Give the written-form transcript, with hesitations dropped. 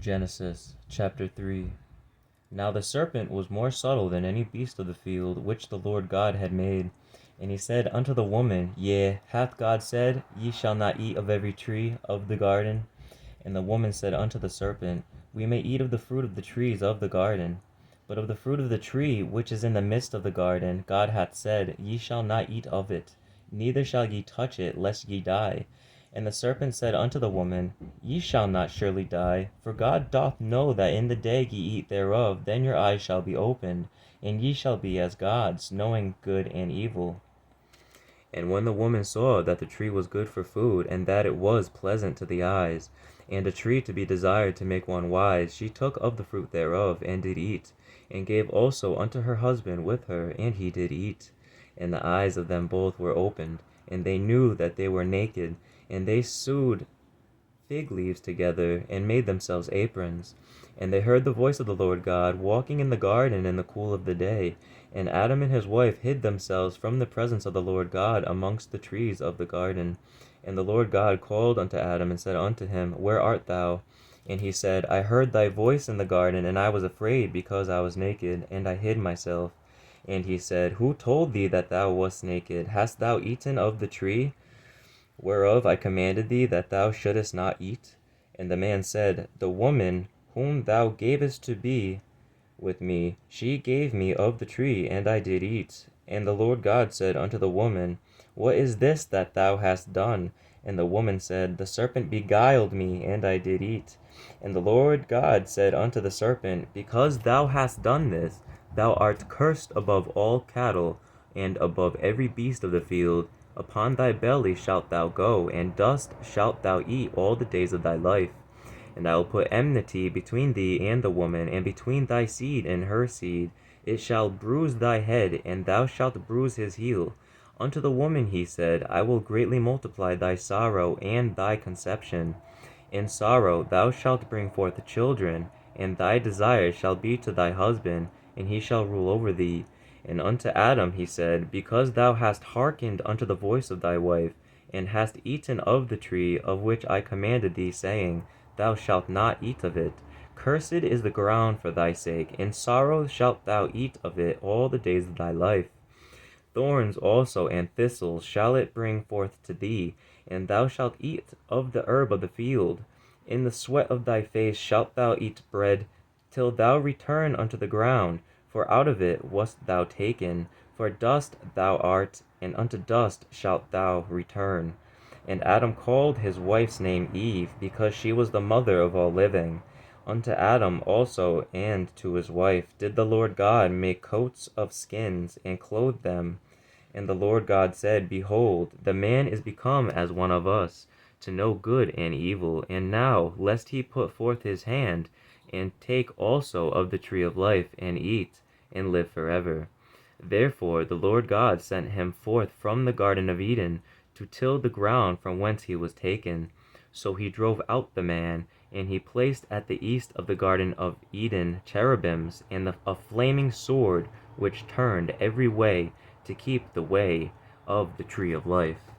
Genesis chapter 3. Now the serpent was more subtle than any beast of the field which the Lord God had made. And he said unto the woman, Yea, hath God said, Ye shall not eat of every tree of the garden? And the woman said unto the serpent, We may eat of the fruit of the trees of the garden. But of the fruit of the tree which is in the midst of the garden, God hath said, Ye shall not eat of it, neither shall ye touch it, lest ye die. And the serpent said unto the woman, Ye shall not surely die, for God doth know that in the day ye eat thereof, then your eyes shall be opened, and ye shall be as gods, knowing good and evil. And when the woman saw that the tree was good for food, and that it was pleasant to the eyes, and a tree to be desired to make one wise, she took of the fruit thereof, and did eat, and gave also unto her husband with her, and he did eat. And the eyes of them both were opened, and they knew that they were naked, and they sewed fig leaves together, and made themselves aprons. And they heard the voice of the Lord God walking in the garden in the cool of the day. And Adam and his wife hid themselves from the presence of the Lord God amongst the trees of the garden. And the Lord God called unto Adam, and said unto him, Where art thou? And he said, I heard thy voice in the garden, and I was afraid, because I was naked, and I hid myself. And he said, Who told thee that thou wast naked? Hast thou eaten of the tree whereof I commanded thee that thou shouldest not eat? And the man said, The woman whom thou gavest to be with me, she gave me of the tree, and I did eat. And the Lord God said unto the woman, What is this that thou hast done? And the woman said, The serpent beguiled me, and I did eat. And the Lord God said unto the serpent, Because thou hast done this, thou art cursed above all cattle, and above every beast of the field. Upon thy belly shalt thou go, and dust shalt thou eat all the days of thy life. And I will put enmity between thee and the woman, and between thy seed and her seed. It shall bruise thy head, and thou shalt bruise his heel. Unto the woman he said, I will greatly multiply thy sorrow and thy conception. In sorrow thou shalt bring forth children, and thy desire shall be to thy husband, and he shall rule over thee. And unto Adam he said, Because thou hast hearkened unto the voice of thy wife, and hast eaten of the tree of which I commanded thee, saying, Thou shalt not eat of it. Cursed is the ground for thy sake, in sorrow shalt thou eat of it all the days of thy life. Thorns also and thistles shall it bring forth to thee, and thou shalt eat of the herb of the field. In the sweat of thy face shalt thou eat bread, till thou return unto the ground, for out of it wast thou taken. For dust thou art, and unto dust shalt thou return. And Adam called his wife's name Eve, because she was the mother of all living. Unto Adam also and to his wife did the Lord God make coats of skins, and clothe them. And the Lord God said, Behold, the man is become as one of us, to know good and evil. And now, lest he put forth his hand, and take also of the tree of life, and eat, and live forever. Therefore the Lord God sent him forth from the garden of Eden, to till the ground from whence he was taken. So he drove out the man, and he placed at the east of the garden of Eden cherubims, and a flaming sword, which turned every way, to keep the way of the tree of life.